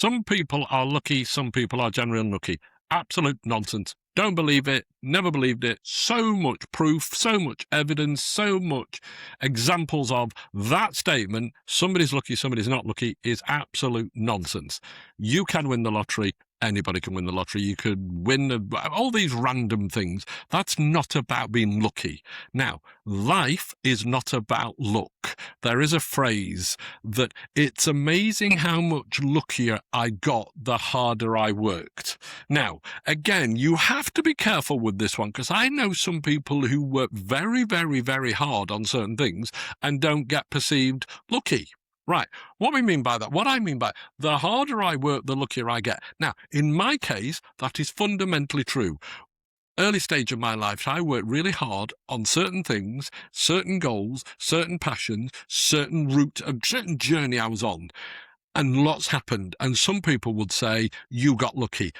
Some people are lucky, some people are generally unlucky. Absolute nonsense. Don't believe it, never believed it. So much proof, so much evidence, so much examples of that statement, somebody's lucky, somebody's not lucky, is absolute nonsense. You can win the lottery. Anybody can win the lottery. You could win all these random things. That's not about being lucky. Now, life is not about luck. There is a phrase that it's amazing how much luckier I got the harder I worked. Now, again, you have to be careful with this one because I know some people who work very, very, very hard on certain things and don't get perceived lucky. Right. What we mean by that, what I mean by the harder I work, the luckier I get. Now, in my case, that is fundamentally true. Early stage of my life, I worked really hard on certain things, certain goals, certain passions, certain route, a certain journey I was on. And lots happened. And some people would say, you got lucky.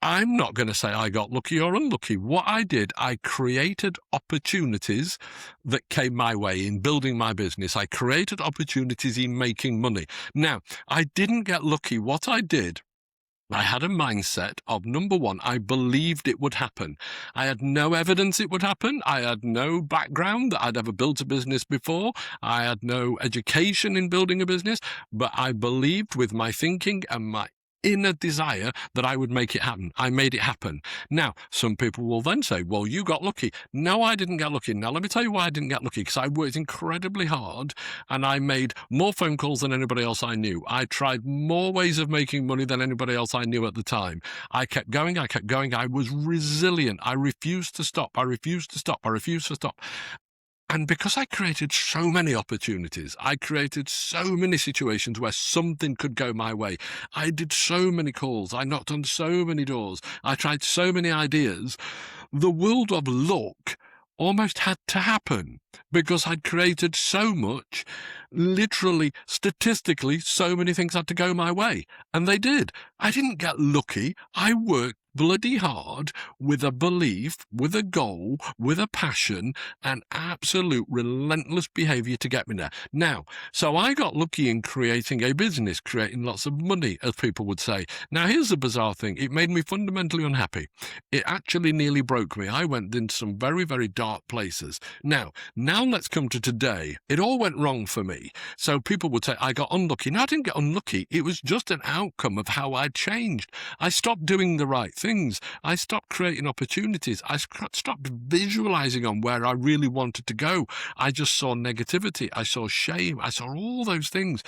I'm not going to say I got lucky or unlucky. What I did, I created opportunities that came my way in building my business. I created opportunities in making money. Now, I didn't get lucky. What I did, I had a mindset of, number one, I believed it would happen. I had no evidence it would happen. I had no background that I'd ever built a business before. I had no education in building a business, but I believed with my thinking and my inner desire that I would make it happen. I made it happen. Now, some people will then say, well, you got lucky. No, I didn't get lucky. Now, let me tell you why I didn't get lucky, because I worked incredibly hard and I made more phone calls than anybody else I knew. I tried more ways of making money than anybody else I knew at the time. I kept going. I was resilient. I refused to stop. I refused to stop. And because I created so many opportunities, I created so many situations where something could go my way. I did so many calls. I knocked on so many doors. I tried so many ideas. The world of luck almost had to happen because I'd created so much. Literally, statistically, so many things had to go my way. And they did. I didn't get lucky. I worked bloody hard with a belief, with a goal, with a passion, and absolute relentless behavior to get me there. Now, so I got lucky in creating a business, creating lots of money, as people would say. Now, here's the bizarre thing. It made me fundamentally unhappy. It actually nearly broke me. I went into some very, very dark places. Now let's come to today. It all went wrong for me. So people would say, I got unlucky. No, I didn't get unlucky. It was just an outcome of how I changed. I stopped doing the right things. I stopped creating opportunities. I stopped visualizing on where I really wanted to go. I just saw negativity. I saw shame. I saw all those things.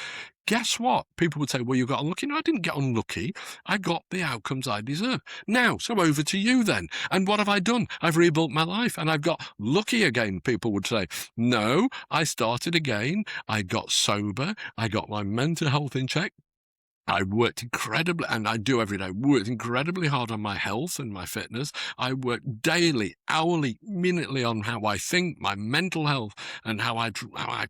Guess what? People would say, well, you got unlucky. No, I didn't get unlucky. I got the outcomes I deserve. Now, so over to you then. And what have I done? I've rebuilt my life and I've got lucky again, people would say. No, I started again. I got sober. I got my mental health in check. I worked incredibly, and I do every day, worked incredibly hard on my health and my fitness. I work daily, hourly, minutely on how I think, my mental health, and how I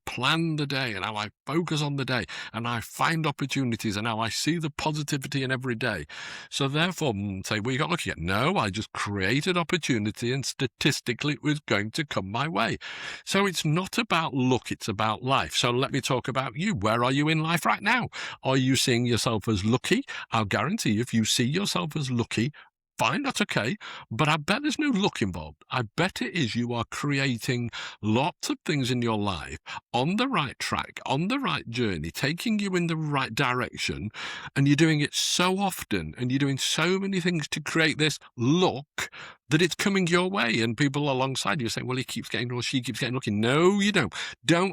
plan the day and how I focus on the day, and I find opportunities and how I see the positivity in every day. So therefore, say, well, you got lucky. No, I just created opportunity and statistically it was going to come my way. So it's not about luck, it's about life. So let me talk about you. Where are you in life right now? Are you seeing yourself as lucky? I'll guarantee you, if you see yourself as lucky, fine, that's okay. But I bet there's no luck involved. I bet it is you are creating lots of things in your life on the right track, on the right journey, taking you in the right direction. And you're doing it so often and you're doing so many things to create this luck that it's coming your way, and people alongside you saying, well, he keeps getting, or she keeps getting lucky. No, you don't.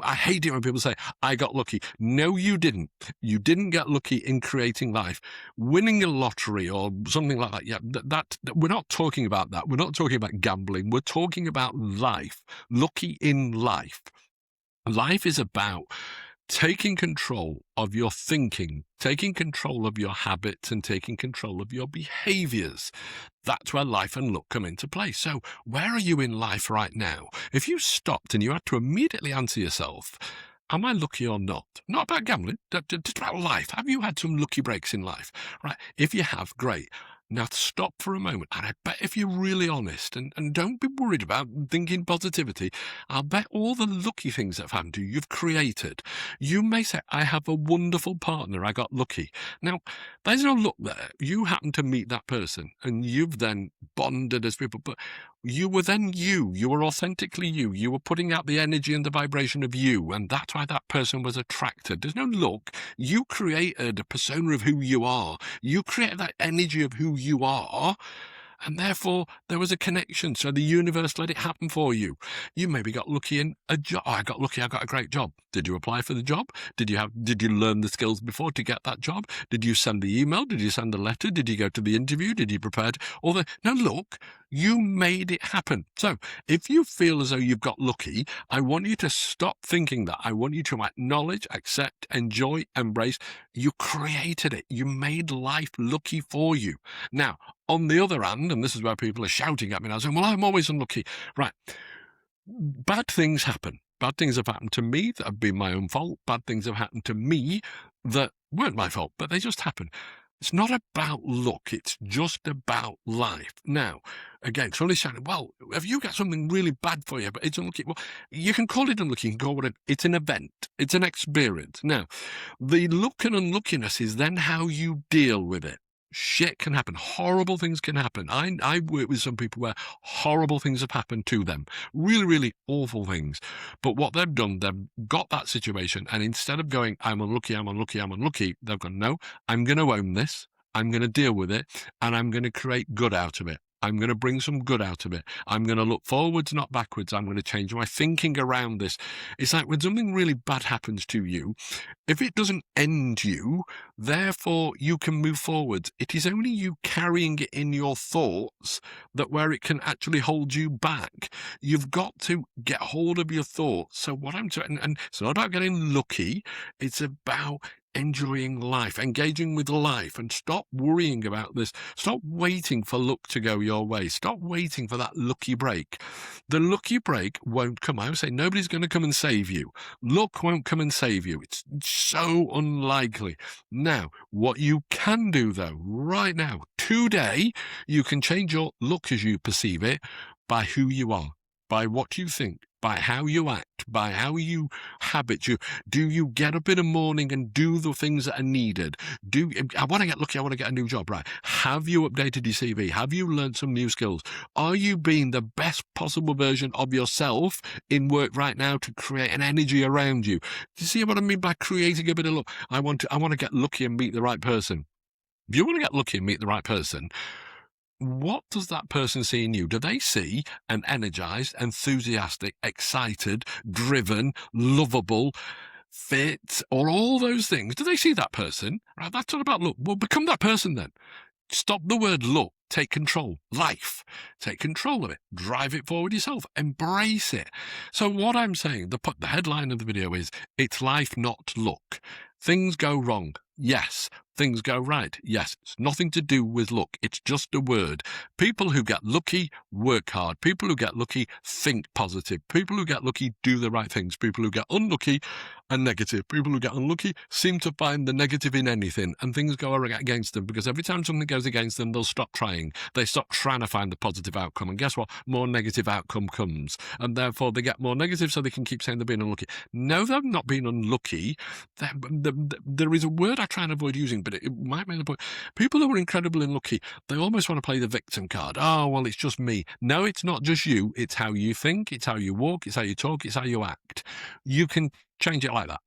I hate it when people say, I got lucky. No, you didn't. You didn't get lucky in creating life. Winning a lottery or something like that, yeah, that we're not talking about that. We're not talking about gambling. We're talking about life, lucky in life. Life is about taking control of your thinking, taking control of your habits, and taking control of your behaviors. That's where life and luck come into play. So where are you in life right now? If you stopped and you had to immediately answer yourself, am I lucky or not? Not about gambling, just about life. Have you had some lucky breaks in life? Right. If you have, great. Now stop for a moment, and I bet if you're really honest and don't be worried about thinking positivity, I'll bet all the lucky things that have happened to you, you've created. You may say, I have a wonderful partner, I got lucky. Now, there's no luck there. You happen to meet that person, and you've then bonded as people, but you were then you. You were authentically you. You were putting out the energy and the vibration of you, and that's why that person was attracted. There's no luck. You created a persona of who you are. You created that energy of who you are, and therefore there was a connection. So the universe let it happen for you. You maybe got lucky in a job. Oh, I got lucky. I got a great job. Did you apply for the job? Did you learn the skills before to get that job? Did you send the email? Did you send the letter? Did you go to the interview? Did you prepare? No, look, you made it happen. So if you feel as though you've got lucky, I want you to stop thinking that. I want you to acknowledge, accept, enjoy, embrace. You created it. You made life lucky for you. Now, on the other hand, and this is where people are shouting at me now, saying, well, I'm always unlucky. Right. Bad things happen. Bad things have happened to me that have been my own fault. Bad things have happened to me that weren't my fault, but they just happen. It's not about luck. It's just about life. Now, again, somebody's shouting, well, have you got something really bad for you, but it's unlucky? Well, you can call it unlucky. You can call it, it's an event. It's an experience. Now, the luck and unluckiness is then how you deal with it. Shit can happen. Horrible things can happen. I work with some people where horrible things have happened to them. Really, really awful things. But what they've done, they've got that situation, and instead of going, I'm unlucky, I'm unlucky, I'm unlucky, they've gone, no, I'm going to own this. I'm going to deal with it, and I'm going to create good out of it. I'm going to bring some good out of it. I'm going to look forwards, not backwards. I'm going to change my thinking around this. It's like when something really bad happens to you, if it doesn't end you, therefore you can move forwards. It is only you carrying it in your thoughts that where it can actually hold you back. You've got to get hold of your thoughts. So what I'm saying, and it's not about getting lucky. It's about enjoying life, engaging with life, and stop worrying about this. Stop waiting for luck to go your way. Stop waiting for that lucky break. The lucky break won't come. I would say nobody's going to come and save you. Luck won't come and save you. It's so unlikely. Now, what you can do though, right now, today, you can change your luck as you perceive it by who you are, by what you think, by how you act, by how you habit you. Do you get up in the morning and do the things that are needed? I want to get lucky, I want to get a new job, right? Have you updated your CV? Have you learned some new skills? Are you being the best possible version of yourself in work right now to create an energy around you? Do you see what I mean by creating a bit of luck? I want to get lucky and meet the right person. If you want to get lucky and meet the right person, what does that person see in you? Do they see an energized, enthusiastic, excited, driven, lovable, fit, or all those things? Do they see that person? Right, that's all about luck. Well, become that person then. Stop the word luck. Take control. Life. Take control of it. Drive it forward yourself. Embrace it. So what I'm saying, the headline of the video is, it's life, not luck. Things go wrong. Yes. Things go right. Yes. It's nothing to do with luck. It's just a word. People who get lucky work hard. People who get lucky think positive. People who get lucky do the right things. People who get unlucky are negative. People who get unlucky seem to find the negative in anything, and things go against them, because every time something goes against them, they'll stop trying. They stop trying to find the positive outcome, and guess what? More negative outcome comes, and therefore they get more negative, so they can keep saying they're being unlucky. No, they've not been unlucky. There is a word I try and avoid using, but it might make the point. People who are incredibly unlucky, they almost want to play the victim card. Oh, well, it's just me. No, it's not just you. It's how you think. It's how you walk. It's how you talk. It's how you act. You can change it like that.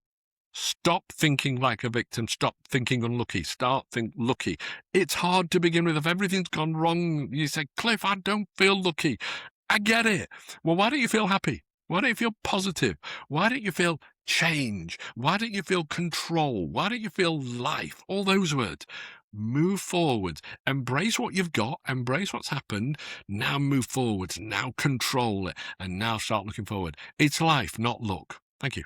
Stop thinking like a victim. Stop thinking unlucky. Start think lucky. It's hard to begin with. If everything's gone wrong, you say, Cliff, I don't feel lucky. I get it. Well, why don't you feel happy? Why don't you feel positive? Why don't you feel change? Why don't you feel control? Why don't you feel life? All those words. Move forward. Embrace what you've got. Embrace what's happened. Now move forward. Now control it. And now start looking forward. It's life, not luck. Thank you.